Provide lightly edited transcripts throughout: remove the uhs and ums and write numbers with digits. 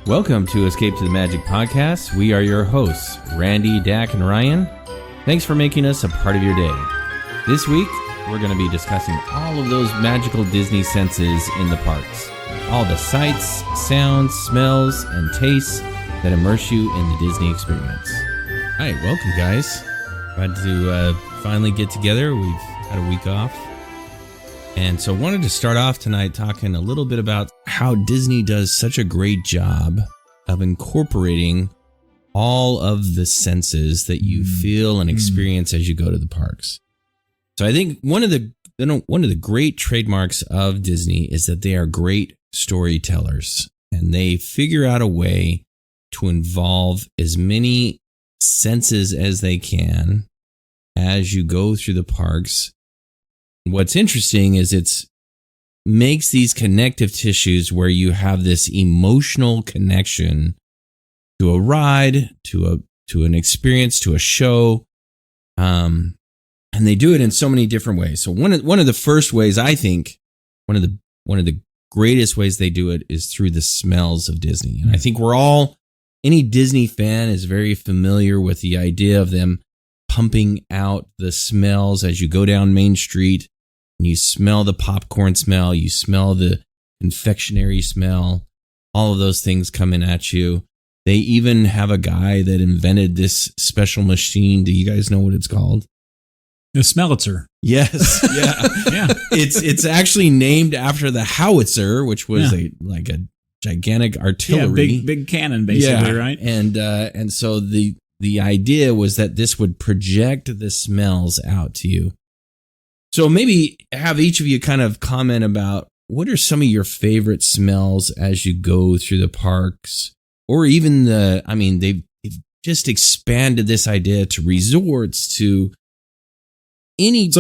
Welcome to Escape to the Magic podcast. We are your hosts, Randy, Dak, and Ryan. Thanks for making us a part of your day. This week, we're going to be discussing all of those magical Disney senses in the parks. All the sights, sounds, smells, and tastes that immerse you in the Disney experience. All right, welcome, guys. Glad to finally get together. We've had a week off. And so wanted to start off tonight talking a little bit about how Disney does such a great job of incorporating all of the senses that you feel and experience as you go to the parks. So I think one of the great trademarks of Disney is that they are great storytellers, and they figure out a way to involve as many senses as they can as you go through the parks. What's interesting is it makes these connective tissues where you have this emotional connection to a ride, to an experience, to a show, and they do it in so many different ways. So one of the first ways, I think, one of the greatest ways they do it is through the smells of Disney. And I think any Disney fan is very familiar with the idea of them pumping out the smells as you go down Main Street. And you smell the popcorn smell, you smell the confectionery smell, all of those things coming at you. They even have a guy that invented this special machine. Do you guys know what it's called? The Smellitzer. Yes. Yeah. Yeah. It's actually named after the howitzer, which was a gigantic artillery. Yeah, big cannon, basically, right? And so the idea was that this would project the smells out to you. So maybe have each of you kind of comment about what are some of your favorite smells as you go through the parks, or even they've just expanded this idea to resorts, to any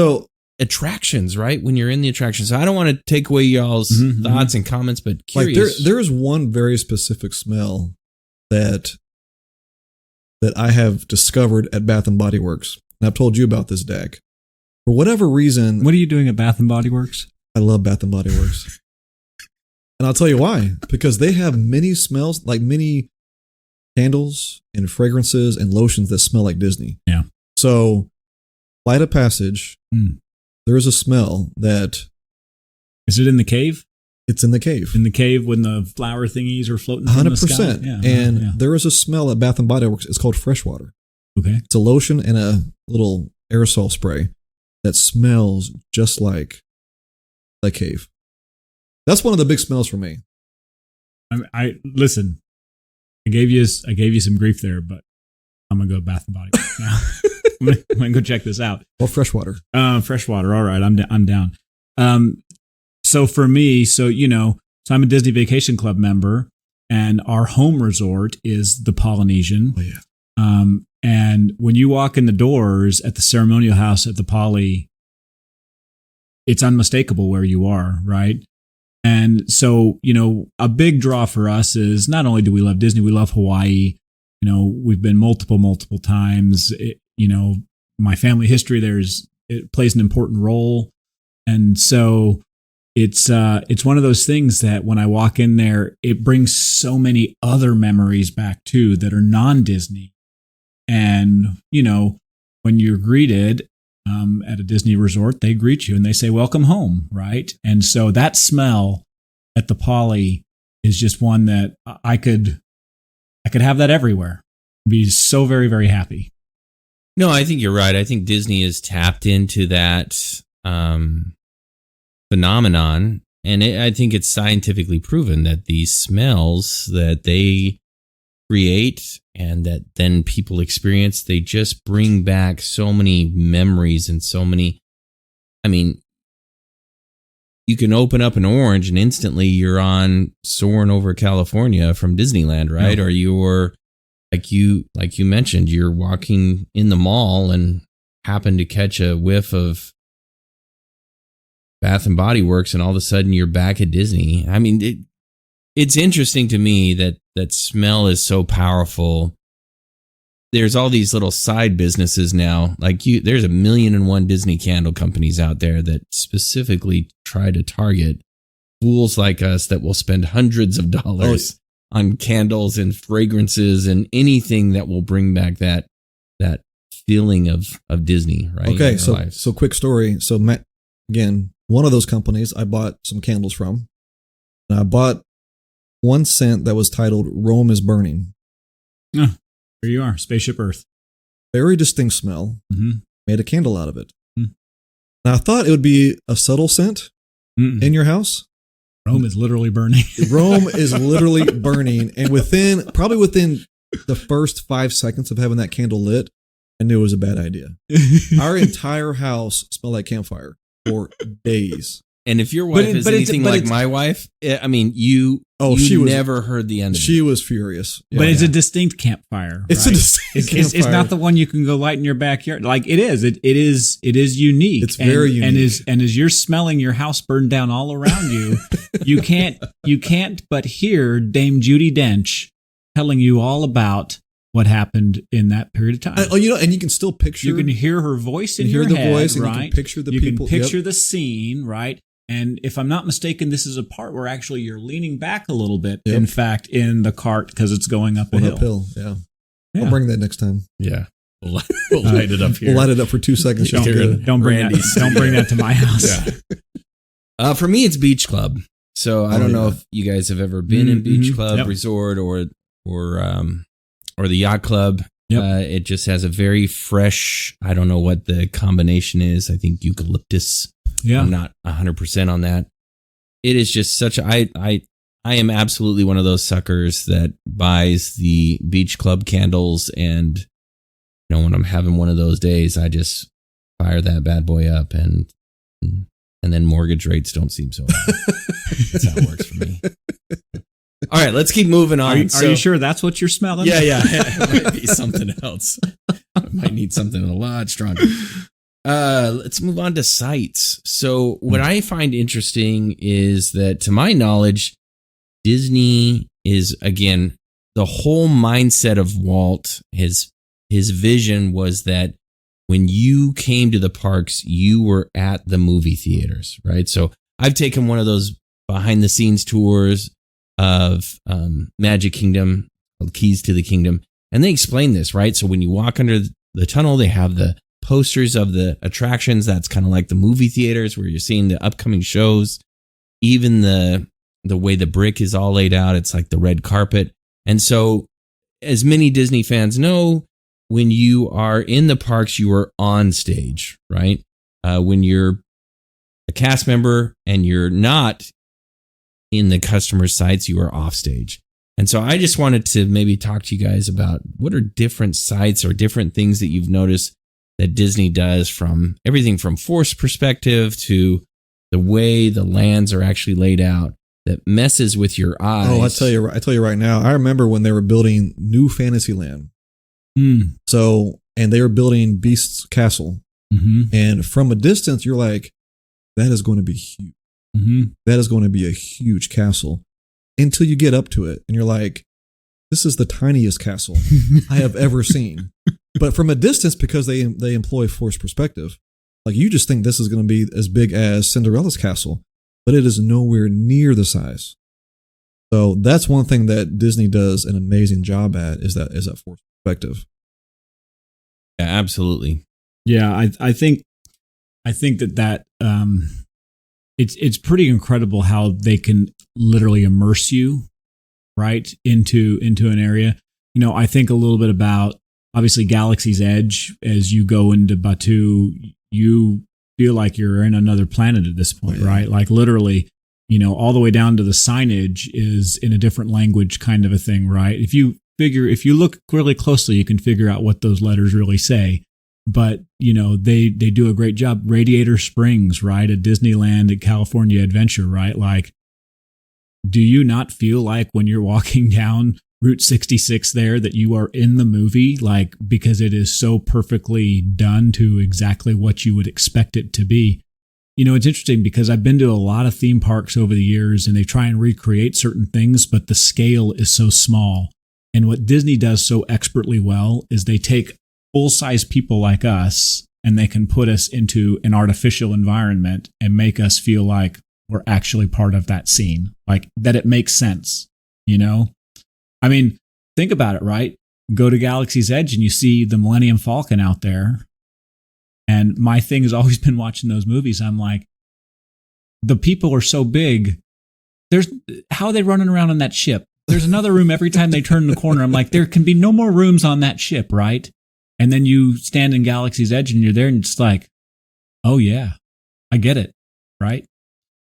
attractions, right? When you're in the attractions. So I don't want to take away y'all's thoughts and comments, but curious. Like there is one very specific smell that I have discovered at Bath and Body Works. And I've told you about this, Dak. For whatever reason... What are you doing at Bath & Body Works? I love Bath & Body Works. And I'll tell you why. Because they have many smells, like many candles and fragrances and lotions that smell like Disney. Yeah. So, Flight of Passage, there is a smell that... Is it in the cave? It's in the cave. In the cave when the flower thingies are floating from the sky? 100%. Yeah, there is a smell at Bath & Body Works. It's called Freshwater. Okay. It's a lotion and a little aerosol spray that smells just like the cave. That's one of the big smells for me. I listen. I gave you some grief there, but I'm gonna go Bath and Body Works now. I'm gonna go check this out. Well, Freshwater. Freshwater. All right, I'm down. So for me, I'm a Disney Vacation Club member, and our home resort is the Polynesian. Oh yeah. And when you walk in the doors at the ceremonial house at the Poly, it's unmistakable where you are, right? And so, a big draw for us is not only do we love Disney, we love Hawaii. We've been multiple times. My family history it plays an important role. And so it's one of those things that when I walk in there, it brings so many other memories back too that are non-Disney. And, when you're greeted at a Disney resort, they greet you and they say, welcome home, right? And so that smell at the Poly is just one that I could have that everywhere. Be so very, very happy. No, I think you're right. I think Disney has tapped into that phenomenon. And I think it's scientifically proven that these smells that they create and that then people experience, they just bring back so many memories and so many. You can open up an orange and instantly you're on Soarin' Over California from Disneyland, right? Or you're like you mentioned, you're walking in the mall and happen to catch a whiff of Bath and Body Works, and all of a sudden you're back at Disney. It's interesting to me that smell is so powerful. There's all these little side businesses now. There's 1,000,001 Disney candle companies out there that specifically try to target fools like us that will spend hundreds of dollars on candles and fragrances and anything that will bring back that feeling of Disney, right? Okay, so quick story. So again, one of those companies I bought some candles from. And I bought one scent that was titled Rome is Burning. Oh, there you are, Spaceship Earth. Very distinct smell. Mm-hmm. Made a candle out of it. Mm. Now I thought it would be a subtle scent in your house. Rome is literally burning. Rome is literally burning. And probably within the first 5 seconds of having that candle lit, I knew it was a bad idea. Our entire house smelled like campfire for days. And if your wife is anything like my wife, I mean, you never heard the end of it. She was furious. Yeah, but it's a distinct campfire. It's right? a distinct campfire. It's not the one you can go light in your backyard. Like it is. It is unique. It's very unique. And as you're smelling your house burn down all around you, you can't but hear Dame Judi Dench telling you all about what happened in that period of time. And you can still picture. You can hear her voice in your head, voice, and right? You can picture the people. You can picture the scene, right? And if I'm not mistaken, this is a part where actually you're leaning back a little bit. Yep. In fact, in the cart because it's going up a hill. Uphill, yeah. I'll bring that next time. Yeah, we'll light it up here. We'll light it up for 2 seconds. Don't bring that to my house. Yeah. For me, it's Beach Club. So I don't know if you guys have ever been in Beach Club Resort or the Yacht Club. Yep. It just has a very fresh. I don't know what the combination is. I think eucalyptus. Yeah. I'm not 100% on that. It is just such I am absolutely one of those suckers that buys the Beach Club candles, and when I'm having one of those days, I just fire that bad boy up, and then mortgage rates don't seem so high. That's how it works for me. All right, let's keep moving on. Are you sure that's what you're smelling? Yeah. It might be something else. I might need something a lot stronger. Let's move on to sites. So what I find interesting is that, to my knowledge, Disney is, again, the whole mindset of Walt, his vision was that when you came to the parks, you were at the movie theaters, right? So I've taken one of those behind the scenes tours of Magic Kingdom, called Keys to the Kingdom, and they explain this, right? So when you walk under the tunnel, they have the posters of the attractions. That's kind of like the movie theaters where you're seeing the upcoming shows. Even the way the brick is all laid out, it's like the red carpet. And so, as many Disney fans know, when you are in the parks, you are on stage, right? When you're a cast member and you're not in the customer sites, you are off stage. And so I just wanted to maybe talk to you guys about what are different sites or different things that you've noticed that Disney does, from everything from force perspective to the way the lands are actually laid out, that messes with your eyes. Oh, I tell you right now. I remember when they were building New Fantasyland. So, and they were building Beast's Castle. And from a distance, you're like, that is going to be huge. That is going to be a huge castle. Until you get up to it and you're like, this is the tiniest castle I have ever seen. But from a distance, because they employ forced perspective, like you just think this is going to be as big as Cinderella's castle, but it is nowhere near the size. So that's one thing that Disney does an amazing job at, is that forced perspective. Yeah, absolutely. Yeah, I think that it's pretty incredible how they can literally immerse you right into an area. I think a little bit about, obviously, Galaxy's Edge. As you go into Batuu, you feel like you're in another planet at this point, right? Like literally, all the way down to the signage is in a different language, kind of a thing, right? If you look really closely, you can figure out what those letters really say. But, they do a great job. Radiator Springs, right? At Disneyland, at California Adventure, right? Like, do you not feel like when you're walking down Route 66 there that you are in the movie? Like, because it is so perfectly done to exactly what you would expect it to be. It's interesting because I've been to a lot of theme parks over the years, and they try and recreate certain things, but the scale is so small. And what Disney does so expertly well is they take full-size people like us, and they can put us into an artificial environment and make us feel like we're actually part of that scene, like that it makes sense, I mean, think about it, right? Go to Galaxy's Edge and you see the Millennium Falcon out there. And my thing has always been watching those movies. I'm like, the people are so big. How are they running around on that ship? There's another room every time they turn the corner. I'm like, there can be no more rooms on that ship, right? And then you stand in Galaxy's Edge and you're there and it's like, oh yeah, I get it, right?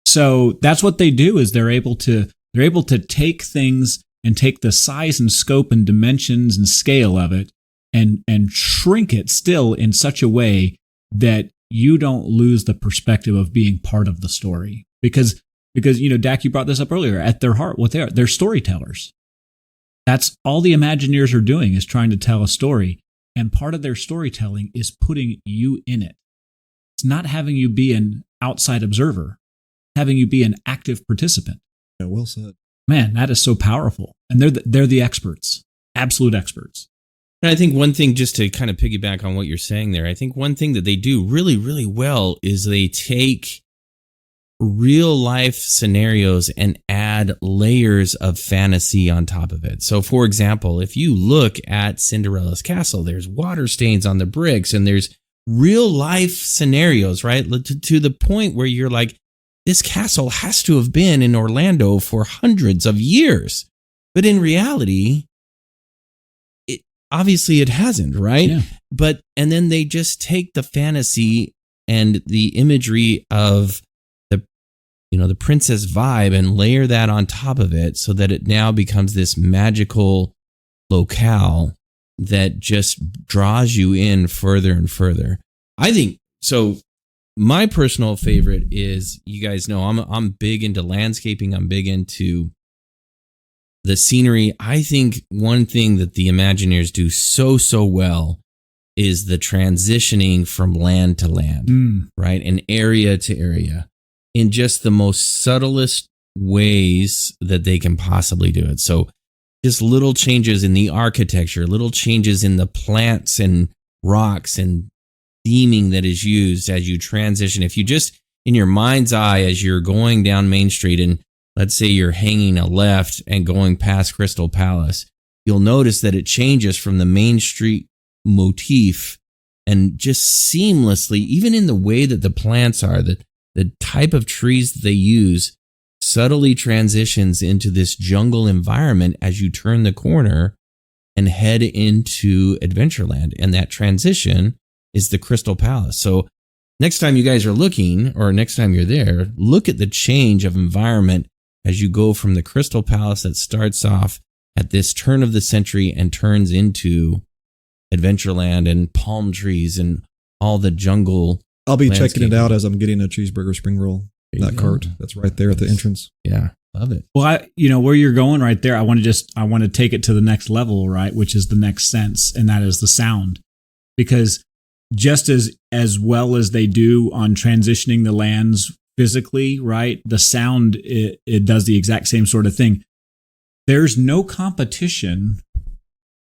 So that's what they do is they're able to take things and take the size and scope and dimensions and scale of it and shrink it still in such a way that you don't lose the perspective of being part of the story. Because Dak, you brought this up earlier, at their heart, what they're storytellers. That's all the Imagineers are doing is trying to tell a story. And part of their storytelling is putting you in it. It's not having you be an outside observer, having you be an active participant. Yeah, well said. Man, that is so powerful. And they're the experts, absolute experts. And I think one thing, just to kind of piggyback on what you're saying there, I think one thing that they do really, really well is they take real life scenarios and add layers of fantasy on top of it. So, for example, if you look at Cinderella's castle, there's water stains on the bricks and there's real life scenarios, right? To the point where you're like, this castle has to have been in Orlando for hundreds of years. But in reality, obviously it hasn't, right? Yeah. And then they just take the fantasy and the imagery of the princess vibe and layer that on top of it so that it now becomes this magical locale that just draws you in further and further. I think so. My personal favorite is, you guys know, I'm big into landscaping. I'm big into the scenery. I think one thing that the Imagineers do so well is the transitioning from land to land, right? And area to area in just the most subtlest ways that they can possibly do it. So just little changes in the architecture, little changes in the plants and rocks and theming that is used as you transition. If you just, in your mind's eye, as you're going down Main Street and let's say you're hanging a left and going past Crystal Palace, you'll notice that it changes from the Main Street motif and just seamlessly, even in the way that the plants are, the type of trees that they use, subtly transitions into this jungle environment as you turn the corner and head into Adventureland. And that transition is the Crystal Palace. So next time you guys are looking, or next time you're there, look at the change of environment as you go from the Crystal Palace that starts off at this turn of the century and turns into Adventureland and palm trees and all the jungle. I'll be checking it out as I'm getting a cheeseburger spring roll. That cart that's right there at the entrance. Yeah, love it. Well, where you're going right there, I want to take it to the next level, right? Which is the next sense, and that is the sound. Because just as well as they do on transitioning the lands physically, right? The sound, it does the exact same sort of thing. There's no competition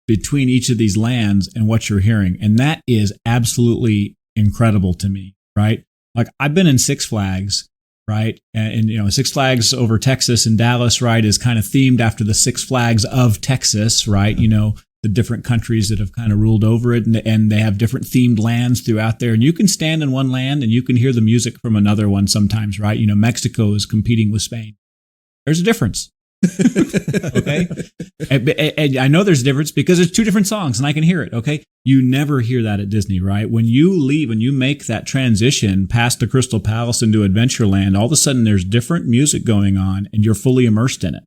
between each of these lands and what you're hearing. And that is absolutely incredible to me, right? Like, I've been in Six Flags, right? And Six Flags over Texas and Dallas, right, is kind of themed after the Six Flags of Texas, right? The different countries that have kind of ruled over it, and they have different themed lands throughout there. And you can stand in one land and you can hear the music from another one sometimes, right? Mexico is competing with Spain. There's a difference. Okay. And I know there's a difference because it's two different songs and I can hear it. Okay. You never hear that at Disney, right? When you leave and you make that transition past the Crystal Palace into Adventureland, all of a sudden there's different music going on and you're fully immersed in it.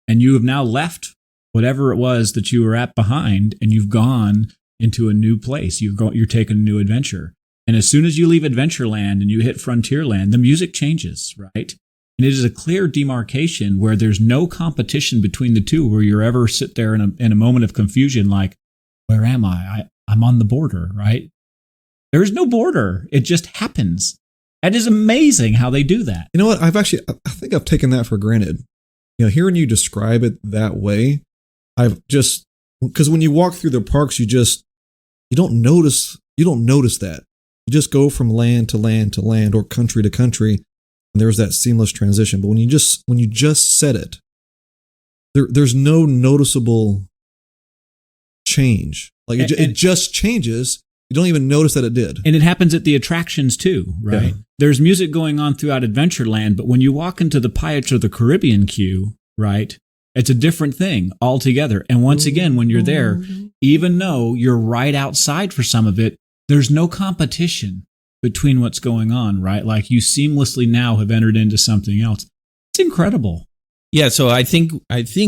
And you have now left whatever it was that you were at behind and you've gone into a new place. You're taking a new adventure. And as soon as you leave Adventureland and you hit Frontierland, the music changes, right? And it is a clear demarcation where there's no competition between the two, where you ever sit there in a moment of confusion, like, where am I? I'm on the border, right? There's no border. It just happens. That is amazing how they do that. You know what? I think I've taken that for granted. Hearing you describe it that way, because when you walk through the parks, you don't notice that. You just go from land to land to land or country to country. And there's that seamless transition. But when you just said it, there's no noticeable change. Like it just changes. You don't even notice that it did. And it happens at the attractions too, right? Yeah. There's music going on throughout Adventureland, but when you walk into the Pirates of the Caribbean queue, right, it's a different thing altogether. And once again, when you're there, even though you're right outside for some of it, there's no competition between what's going on, right? Like you seamlessly now have entered into something else. It's incredible. Yeah, so I think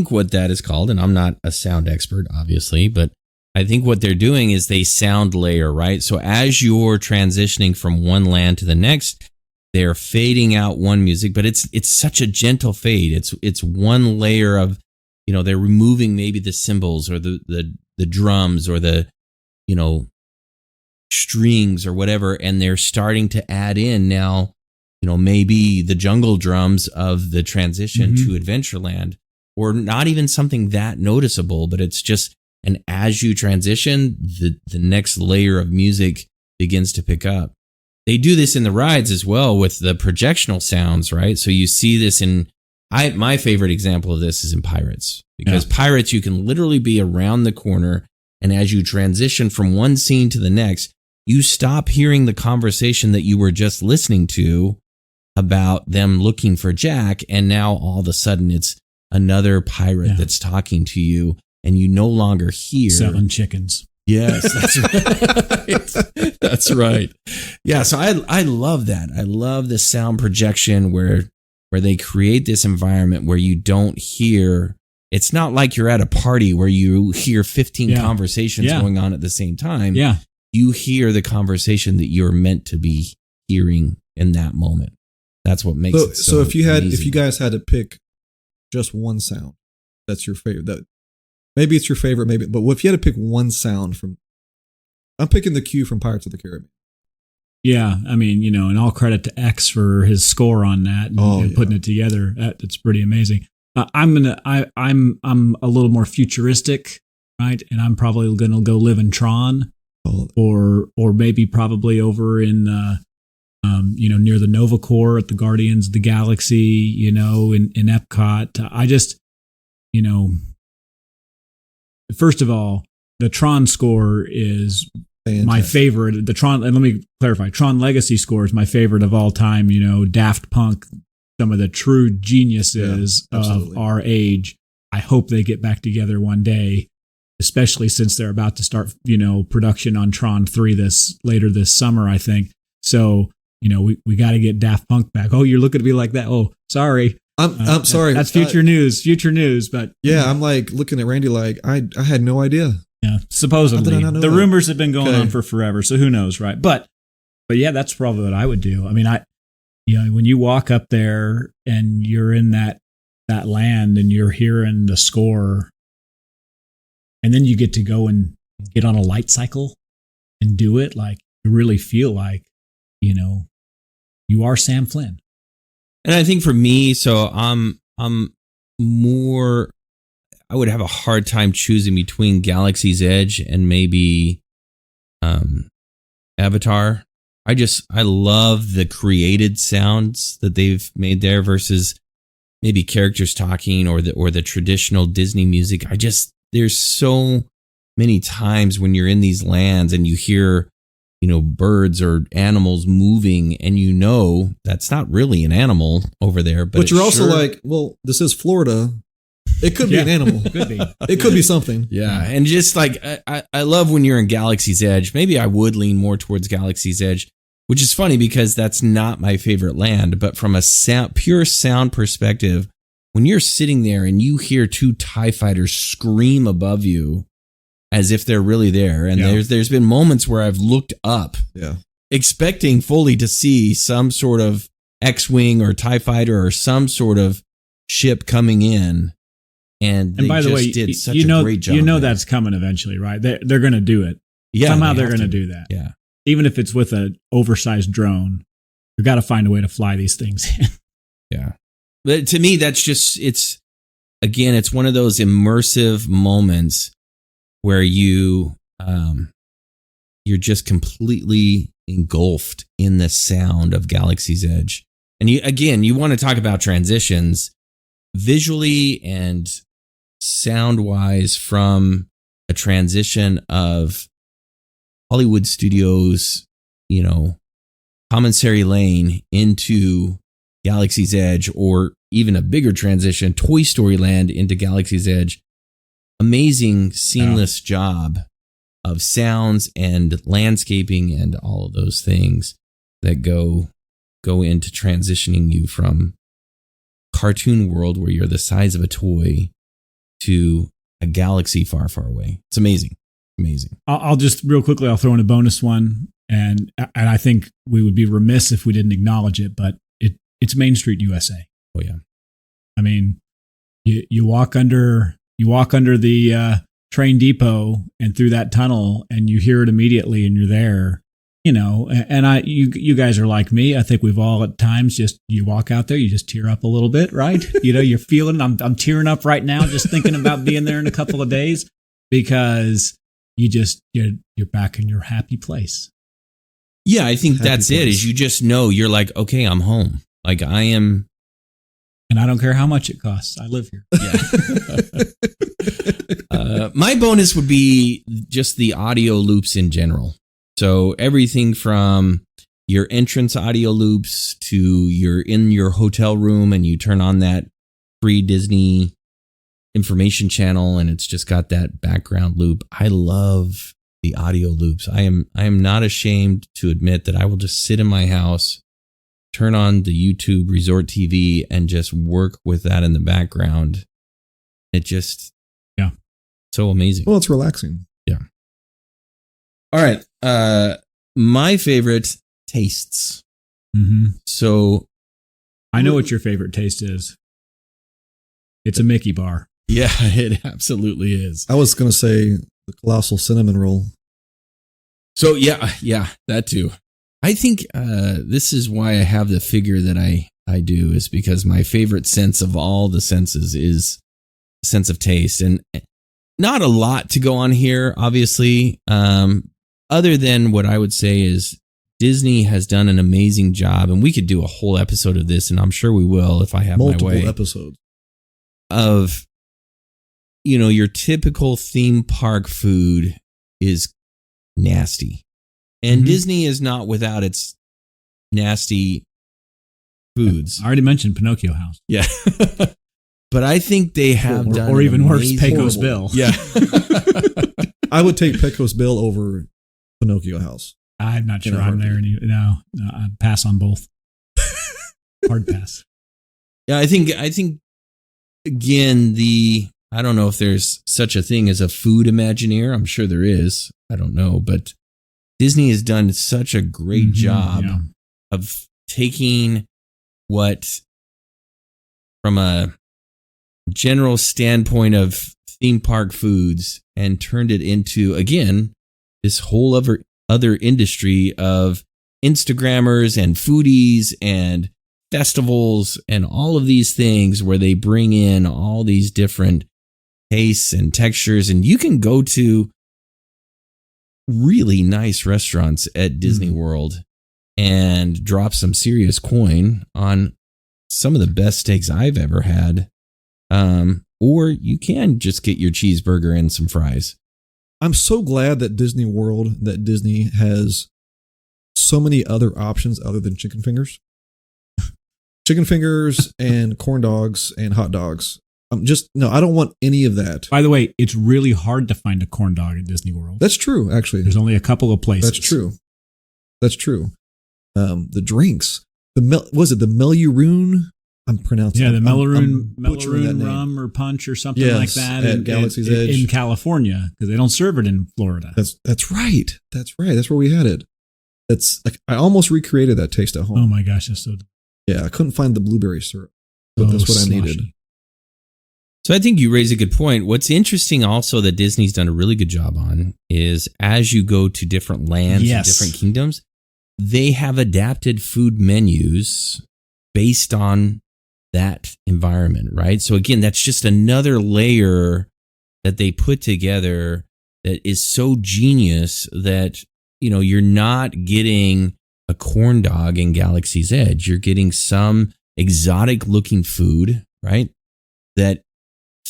what that is called, and I'm not a sound expert, obviously, but I think what they're doing is they sound layer, right? So as you're transitioning from one land to the next, they're fading out one music, but it's such a gentle fade. It's one layer of, they're removing maybe the cymbals or the drums or the, strings or whatever, and they're starting to add in now, maybe the jungle drums of the transition to Adventureland, or not even something that noticeable, but it's just. And as you transition, the next layer of music begins to pick up. They do this in the rides as well with the projectional sounds, right? So you see this my favorite example of this is in Pirates. Because Pirates, you can literally be around the corner, and as you transition from one scene to the next, you stop hearing the conversation that you were just listening to about them looking for Jack, and now all of a sudden it's another pirate that's talking to you. And you no longer hear selling chickens. Yes, that's right. That's right. Yeah, so I love that. I love the sound projection where they create this environment where you don't hear. It's not like you're at a party where you hear 15 conversations going on at the same time. Yeah, you hear the conversation that you're meant to be hearing in that moment. That's what makes it so. So if you guys had to pick just one sound, that's your favorite. Maybe it's your favorite, but if you had to pick one sound I'm picking the cue from Pirates of the Caribbean. Yeah, I mean, and all credit to X for his score on that and putting it together. That's pretty amazing. I'm a little more futuristic, right? And I'm probably gonna go live in Tron, or maybe probably over in near the Nova Corps at the Guardians of the Galaxy, in Epcot. I just, first of all, the Tron score is fantastic. My favorite. The Tron, and let me clarify, Tron Legacy score is my favorite of all time. Daft Punk, some of the true geniuses of our age. I hope they get back together one day, especially since they're about to start, production on Tron 3 later this summer, I think. So, we got to get Daft Punk back. Oh, you're looking at me like that. Oh, sorry. I'm sorry. That's future news. But I'm like looking at Randy like I had no idea. Yeah, supposedly the rumors have been going on for forever. So who knows, right? But yeah, that's probably what I would do. I mean, when you walk up there and you're in that land and you're hearing the score, and then you get to go and get on a light cycle and do it, like you really feel like you are Sam Flynn. And I think for me, so I'm more, I would have a hard time choosing between Galaxy's Edge and maybe Avatar. I love the created sounds that they've made there versus maybe characters talking or the traditional Disney music. There's so many times when you're in these lands and you hear birds or animals moving, and that's not really an animal over there. But you're also like, well, this is Florida. It could be an animal. Could be. It could be something. Yeah. And just like, I love when you're in Galaxy's Edge. Maybe I would lean more towards Galaxy's Edge, which is funny because that's not my favorite land. But from a pure sound perspective, when you're sitting there and you hear 2 TIE fighters scream above you, as if they're really there. And there's been moments where I've looked up expecting fully to see some sort of X-Wing or TIE fighter or some sort of ship coming in. And by the way, did such a great job. That's coming eventually, right? They're going to do it. Yeah, somehow they're going to do that. Yeah. Even if it's with an oversized drone, we've got to find a way to fly these things in. Yeah. But to me, that's just, it's one of those immersive moments where you're just completely engulfed in the sound of Galaxy's Edge. And you want to talk about transitions visually and sound-wise from a transition of Hollywood Studios, Commissary Lane into Galaxy's Edge, or even a bigger transition, Toy Story Land into Galaxy's Edge. Amazing, seamless job of sounds and landscaping and all of those things that go into transitioning you from cartoon world where you're the size of a toy to a galaxy far, far away. It's amazing. Amazing. I'll just real quickly, I'll throw in a bonus one. And I think we would be remiss if we didn't acknowledge it, but it's Main Street USA. Oh yeah. I mean, you walk under the train depot and through that tunnel and you hear it immediately and you're there, and you guys are like me. I think we've all at times you walk out there, you just tear up a little bit, right? You're feeling, I'm tearing up right now just thinking about being there in a couple of days because you're back in your happy place. Yeah, I think that's it. Is you just know you're like, okay, I'm home. Like I am. And I don't care how much it costs. I live here. Yeah. My bonus would be just the audio loops in general. So everything from your entrance audio loops to you're in your hotel room and you turn on that free Disney information channel and it's just got that background loop. I love the audio loops. I am not ashamed to admit that I will just sit in my house, turn on the YouTube Resort TV and just work with that in the background. It just, so amazing. Well, it's relaxing. Yeah. All right. My favorite tastes. Mm-hmm. So I know what your favorite taste is. It's a Mickey bar. Yeah, it absolutely is. I was going to say the colossal cinnamon roll. So yeah, that too. I think this is why I have the figure that I do, is because my favorite sense of all the senses is the sense of taste. And not a lot to go on here, obviously, other than what I would say is Disney has done an amazing job, and we could do a whole episode of this, and I'm sure we will if I have multiple my way. Episodes of, your typical theme park food is nasty. And Disney is not without its nasty foods. I already mentioned Pinocchio House. Yeah. But I think they have done or even worse, Pecos Bill. Yeah. I would take Pecos Bill over Pinocchio House. I'm not sure I'm there. No, I'd pass on both. Hard pass. Yeah, I think again, I don't know if there's such a thing as a food Imagineer. I'm sure there is. I don't know, but Disney has done such a great job of taking what, from a general standpoint of theme park foods, and turned it into, again, this whole other industry of Instagrammers and foodies and festivals and all of these things where they bring in all these different tastes and textures. And you can go to really nice restaurants at Disney World and drop some serious coin on some of the best steaks I've ever had. Or you can just get your cheeseburger and some fries. I'm so glad that Disney has so many other options other than chicken fingers. Chicken fingers and corn dogs and hot dogs. I don't want any of that. By the way, it's really hard to find a corn dog at Disney World. That's true, actually. There's only a couple of places. That's true. The drinks. Was it the Meluroon? I'm pronouncing it. Yeah, the Meluroon rum or punch or something like that at Galaxy's Edge in California, because they don't serve it in Florida. That's right. That's where we had it. That's like, I almost recreated that taste at home. Oh my gosh, that's so. Yeah, I couldn't find the blueberry syrup, but that's what I needed. So I think you raise a good point. What's interesting also that Disney's done a really good job on is as you go to different lands and different kingdoms, they have adapted food menus based on that environment, right? So again, that's just another layer that they put together that is so genius that, you're not getting a corn dog in Galaxy's Edge. You're getting some exotic looking food, right? That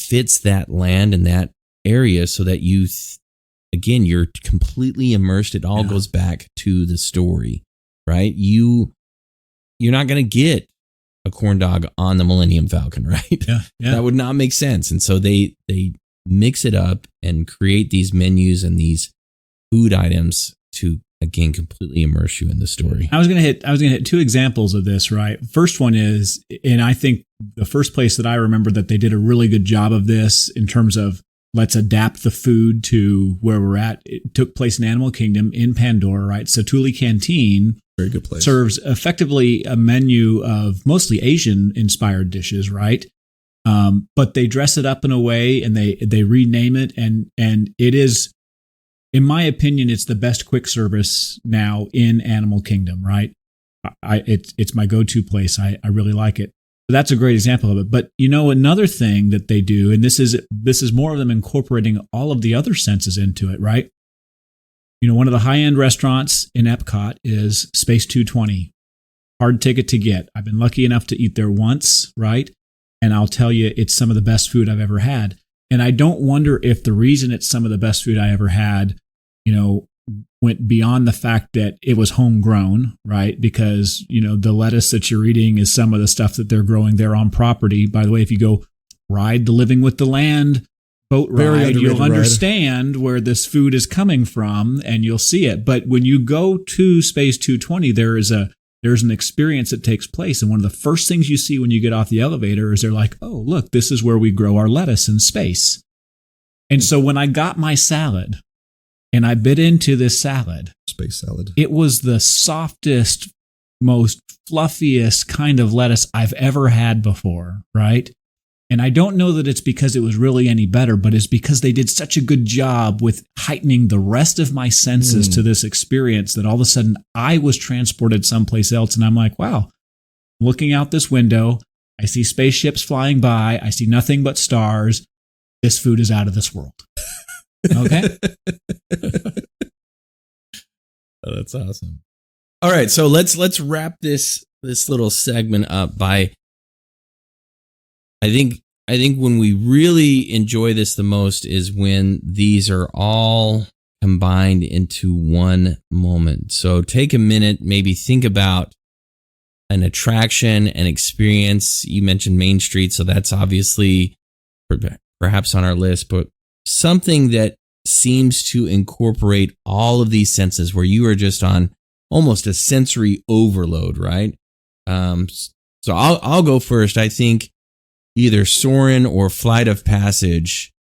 fits that land and that area so that you, again, you're completely immersed. It all goes back to the story, right? You're not going to get a corn dog on the Millennium Falcon, right? Yeah. That would not make sense. And so they mix it up and create these menus and these food items to, again, completely immerse you in the story. I was going to hit two examples of this, right? First one is, and I think the first place that I remember that they did a really good job of this in terms of let's adapt the food to where we're at. It took place in Animal Kingdom in Pandora, right? Satuli Canteen. Very good place. Serves effectively a menu of mostly Asian inspired dishes, right? But they dress it up in a way and they rename it. And it is, in my opinion, it's the best quick service now in Animal Kingdom, right? It's my go-to place. I really like it. So that's a great example of it. But another thing that they do, and this is more of them incorporating all of the other senses into it, right? One of the high-end restaurants in Epcot is Space 220. Hard ticket to get. I've been lucky enough to eat there once, right? And I'll tell you, it's some of the best food I've ever had. And I don't wonder if the reason it's some of the best food I ever had, went beyond the fact that it was homegrown, right? Because, the lettuce that you're eating is some of the stuff that they're growing there on property. By the way, if you go ride the Living with the Land boat ride, you'll understand where this food is coming from and you'll see it. But when you go to Space 220, there's an experience that takes place. And one of the first things you see when you get off the elevator is they're like, oh, look, this is where we grow our lettuce in space. And so when I got my salad and I bit into this salad, space salad, it was the softest, most fluffiest kind of lettuce I've ever had before, right? And I don't know that it's because it was really any better, but it's because they did such a good job with heightening the rest of my senses to this experience that all of a sudden I was transported someplace else. And I'm like, wow, looking out this window, I see spaceships flying by. I see nothing but stars. This food is out of this world. Okay. Oh, that's awesome. All right. So let's wrap this little segment up by, I think when we really enjoy this the most is when these are all combined into one moment. So take a minute, maybe think about an attraction, an experience. You mentioned Main Street, so that's obviously perhaps on our list, but something that seems to incorporate all of these senses where you are just on almost a sensory overload, right? So I'll go first. I think either Soarin' or Flight of Passage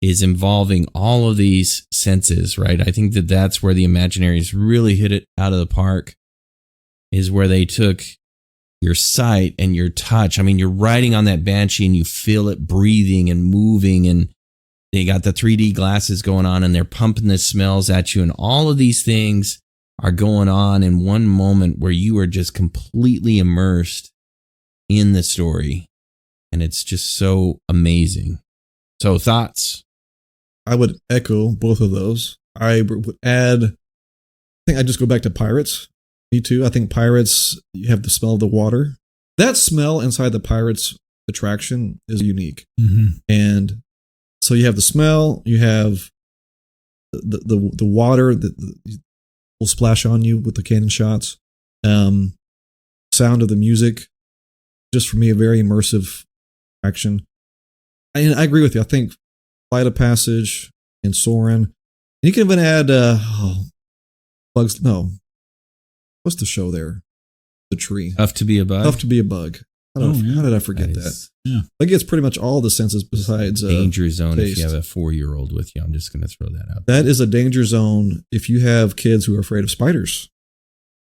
is involving all of these senses, right? I think that's where the Imagineers really hit it out of the park, is where they took your sight and your touch. I mean, you're riding on that Banshee and you feel it breathing and moving, and they got the 3D glasses going on and they're pumping the smells at you, and all of these things are going on in one moment where you are just completely immersed in the story. And it's just so amazing. So thoughts? I would echo both of those. I would add, I think I'd just go back to Pirates. Me too. I think Pirates, you have the smell of the water. That smell inside the Pirates attraction is unique. Mm-hmm. And so you have the smell, you have the water that will splash on you with the cannon shots. Sound of the music, just for me, a very immersive action. And I agree with you. I think Flight of Passage and Soarin'. And you can even add Bugs. No, what's the show there? The Tree. Tough to Be a Bug. Tough to Be a Bug. How did I forget that? Yeah, I guess pretty much all the senses besides danger zone. taste. If you have a 4-year-old with you, I'm just going to throw that out. That is a danger zone if you have kids who are afraid of spiders,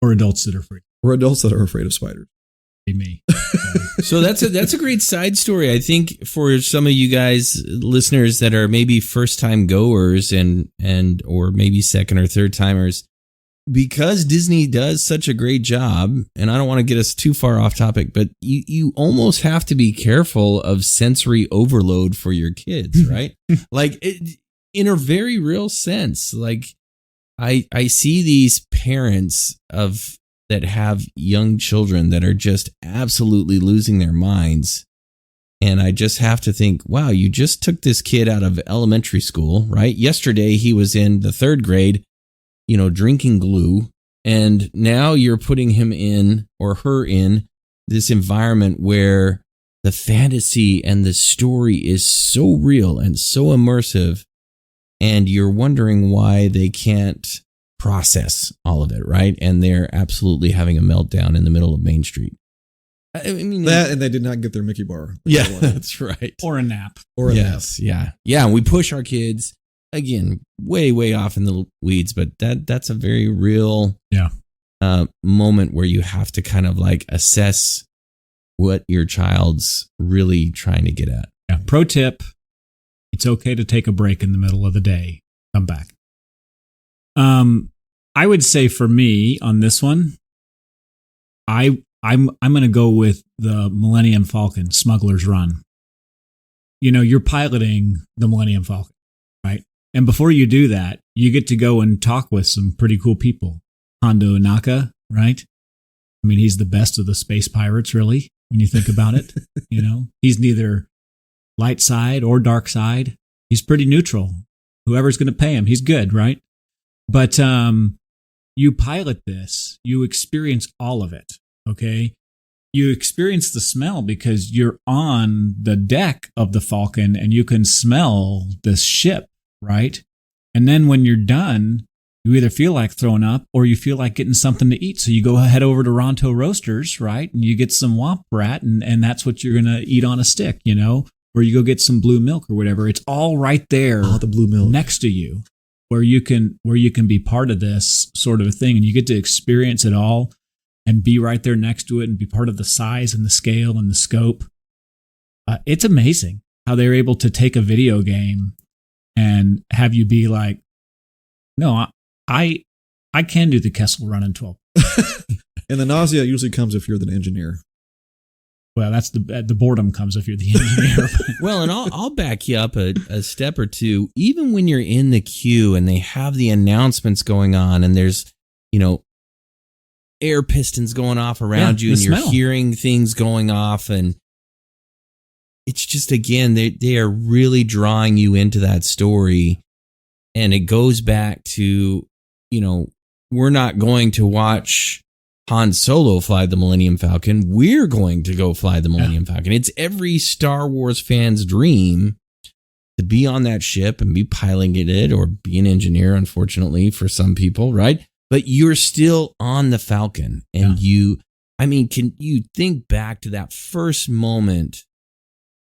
or adults that are afraid. Or adults that are afraid of spiders. Me. So that's a great side story. I think for some of you guys listeners that are maybe first time goers and or maybe second or third timers, because Disney does such a great job, and I don't want to get us too far off topic, but you almost have to be careful of sensory overload for your kids, right? Like in a very real sense, like I see these parents that have young children that are just absolutely losing their minds And I just have to think, wow, you just took this kid out of elementary school, right? Yesterday he was in the 3rd grade, drinking glue. And now you're putting him in, or her in, this environment where the fantasy and the story is so real and so immersive. And you're wondering why they can't process all of it, right? And they're absolutely having a meltdown in the middle of Main Street. I mean, that, and they did not get their Mickey bar. Yeah, that's right. Or a nap. Or a nap. Yeah. Yeah, and we push our kids, again, way, way off in the weeds, but that's a very real moment where you have to kind of like assess what your child's really trying to get at. Yeah. Pro tip, it's okay to take a break in the middle of the day. Come back. I would say for me on this one, I'm going to go with the Millennium Falcon, Smuggler's Run. You're piloting the Millennium Falcon, right? And before you do that, you get to go and talk with some pretty cool people. Hondo Inaka, right? I mean, he's the best of the space pirates, really, when you think about it. He's neither light side or dark side. He's pretty neutral. Whoever's going to pay him, he's good, right? But you pilot this, you experience all of it, okay? You experience the smell because you're on the deck of the Falcon and you can smell the ship, right? And then when you're done, you either feel like throwing up or you feel like getting something to eat. So you go head over to Ronto Roasters, right? And you get some Womp Rat and that's what you're going to eat on a stick, or you go get some blue milk or whatever. It's all right there. Oh, the blue milk next to you where you can be part of this sort of a thing and you get to experience it all and be right there next to it and be part of the size and the scale and the scope. It's amazing how they're able to take a video game and have you be like, no, I can do the Kessel Run in 12. And the nausea usually comes if you're the engineer. Well, that's the boredom comes if you're the engineer. Well, and I'll back you up a step or two. Even when you're in the queue and they have the announcements going on and there's, air pistons going off around you and you're hearing things going off, and it's just, again, they are really drawing you into that story. And it goes back to, we're not going to watch Han Solo fly the Millennium Falcon. We're going to go fly the Millennium Falcon. It's every Star Wars fan's dream to be on that ship and be piloting it or be an engineer, unfortunately, for some people, right? But you're still on the Falcon. And can you think back to that first moment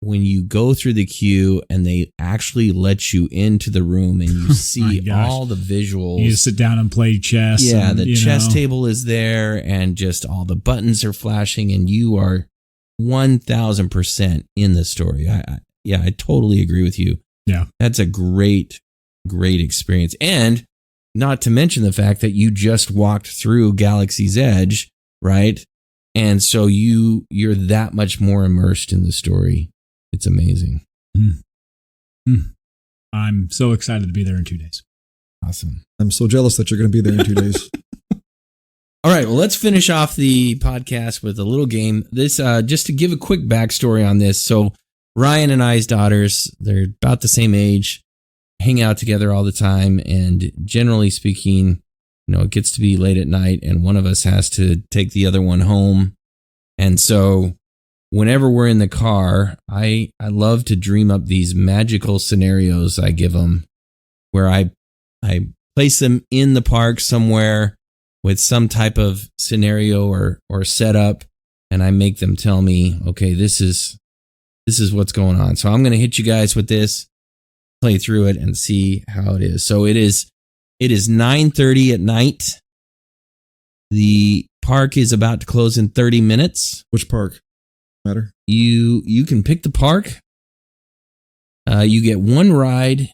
when you go through the queue and they actually let you into the room and you see all the visuals. You sit down and play chess. Yeah, the chess table is there and just all the buttons are flashing and you are 1,000% in the story. I totally agree with you. Yeah. That's a great, great experience. And not to mention the fact that you just walked through Galaxy's Edge, right? And so you're that much more immersed in the story. It's amazing. I'm so excited to be there in 2 days. Awesome. I'm so jealous that you're going to be there in 2 days. All right. Well, let's finish off the podcast with a little game. This, just to give a quick backstory on this. So Ryan and I's daughters, they're about the same age, hang out together all the time. And generally speaking, it gets to be late at night and one of us has to take the other one home. And so whenever we're in the car, I love to dream up these magical scenarios I give them where I place them in the park somewhere with some type of scenario or setup, and I make them tell me, okay, this is what's going on. So I'm going to hit you guys with this, play through it and see how it is. So it is 9:30 at night. The park is about to close in 30 minutes. Which park? Matter? You can pick the park. You get one ride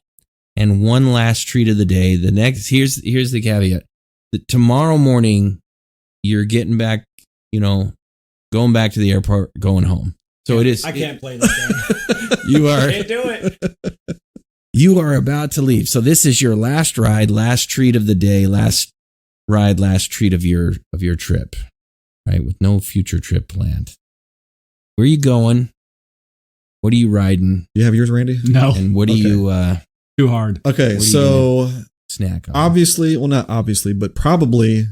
and one last treat of the day. The next here's the caveat. Tomorrow morning you're getting back, going back to the airport, going home. So it is. I can't play this game. You are. I can't do it. You are about to leave. So this is your last ride, last treat of the day, last ride, last treat of your trip, right? With no future trip planned. Where are you going? What are you riding? You have yours, Randy? No. And what do you too hard? Okay, so snack on? obviously, well, not obviously, but probably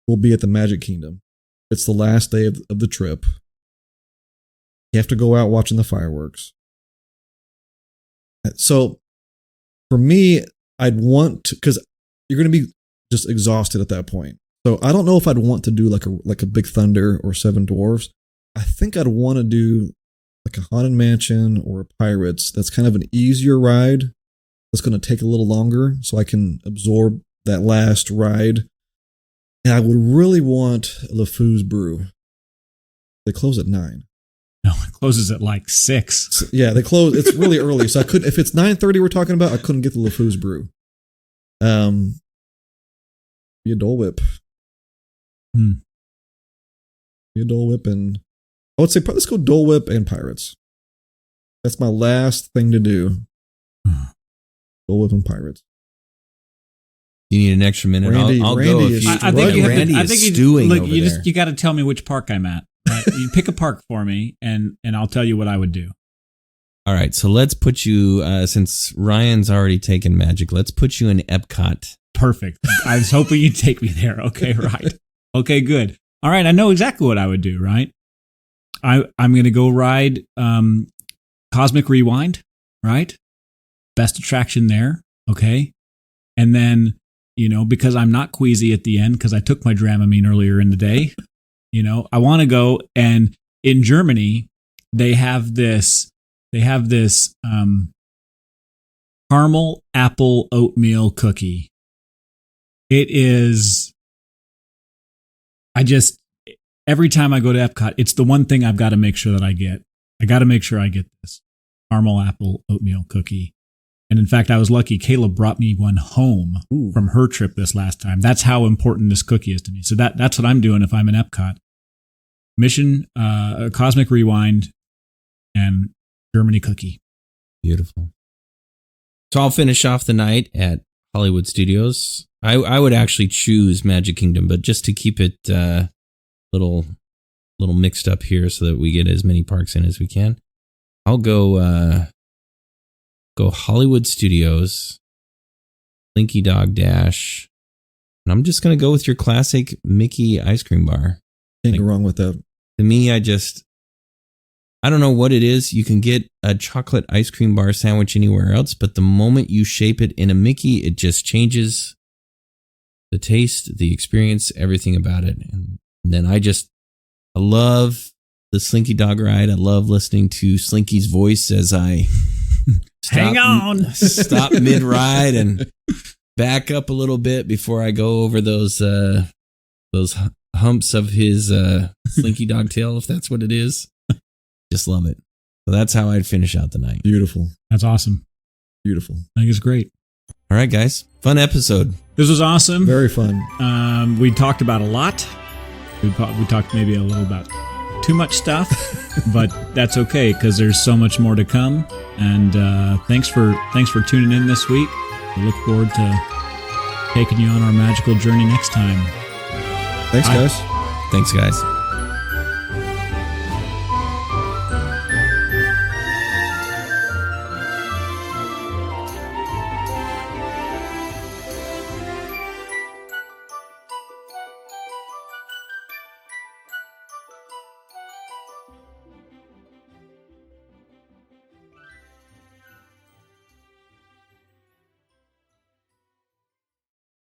we'll be at the Magic Kingdom. It's the last day of the trip. You have to go out watching the fireworks. So for me, I'd want to, because you're going to be just exhausted at that point. So I don't know if I'd want to do like a Big Thunder or Seven Dwarfs. I think I'd want to do like a Haunted Mansion or a Pirates. That's kind of an easier ride. That's going to take a little longer so I can absorb that last ride. And I would really want LeFou's Brew. They close at 9. No, it closes at like 6. So, yeah, they close. It's really early. So I couldn't, if it's 9:30 we're talking about, I couldn't get the LeFou's Brew. Be a Dole Whip. Be a Dole Whip, and I would say let's go Dole Whip and Pirates. That's my last thing to do. Dole Whip and Pirates. You need an extra minute. Randy, I'll Randy go if is you. I think Randy is stewing over there. You got to tell me which park I'm at. Right? You pick a park for me, and I'll tell you what I would do. All right, so let's put you, since Ryan's already taken Magic, let's put you in Epcot. Perfect. I was hoping you'd take me there. Okay, right. Okay, good. All right, I know exactly what I would do, right? I'm going to go ride Cosmic Rewind, right? Best attraction there, okay? And then, because I'm not queasy at the end because I took my Dramamine earlier in the day, I want to go, and in Germany, they have this caramel apple oatmeal cookie. It is, every time I go to Epcot, it's the one thing I've got to make sure that I get. I got to make sure I get this caramel apple oatmeal cookie. And in fact, I was lucky. Kayla brought me one home from her trip this last time. That's how important this cookie is to me. So that's what I'm doing if I'm in Epcot. Mission, Cosmic Rewind, and Germany cookie. Beautiful. So I'll finish off the night at Hollywood Studios. I would actually choose Magic Kingdom, but just to keep it little mixed up here so that we get as many parks in as we can, I'll go Hollywood Studios, Slinky Dog Dash, and I'm just going to go with your classic Mickey ice cream bar. Can't go wrong with that. To me, I don't know what it is. You can get a chocolate ice cream bar sandwich anywhere else, but the moment you shape it in a Mickey, it just changes the taste, the experience, everything about it. And then I love the Slinky Dog ride. I love listening to Slinky's voice as I stop mid-ride and back up a little bit before I go over those humps of his Slinky Dog tail, if that's what it is. Just love it. So that's how I'd finish out the night. Beautiful. That's awesome. Beautiful. I think it's great. All right, guys. Fun episode. This was awesome. Very fun. We talked about a lot. We talked maybe a little about too much stuff, but that's okay because there's so much more to come. And thanks for tuning in this week. We look forward to taking you on our magical journey next time. Thanks, guys. Thanks, guys.